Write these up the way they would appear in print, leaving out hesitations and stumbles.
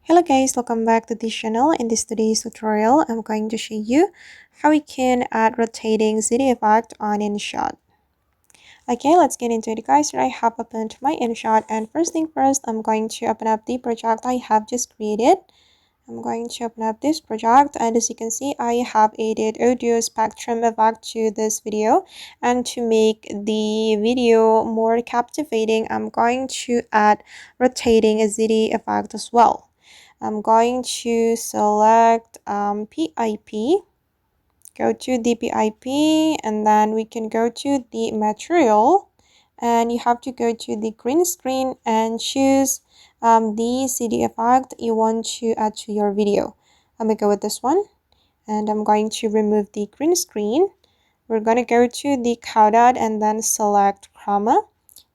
Hello guys, welcome back to this channel. In this today's tutorial, I'm going to show you how we can add rotating city effect on InShot. Okay, let's get into it guys. Here I have opened my InShot, and first thing first, I'm going to open up the project I have just created. I'm going to open up this project, and as you can see, I have added audio spectrum effect to this video. And to make the video more captivating, I'm going to add rotating a city effect as well. I'm going to select PIP, go to the PIP, and then we can go to the material, and you have to go to the green screen and choose the CD effect you want to add to your video. I'm gonna go with this one, and I'm going to remove the green screen. We're gonna go to the caudal and then select chroma,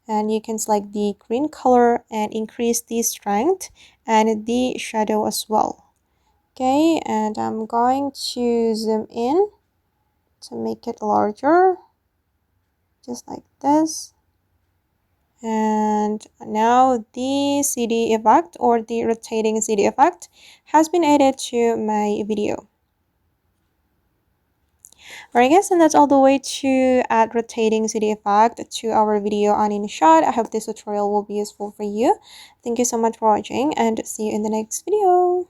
and you can select the green color and increase the strength and the shadow as well. Okay, and I'm going to zoom in to make it larger, just like this. And now the CD effect, or the rotating CD effect, has been added to my video. Alright guys, and that's all the way to add rotating CD effect to our video on InShot. I hope this tutorial will be useful for you. Thank you so much for watching, and see you in the next video.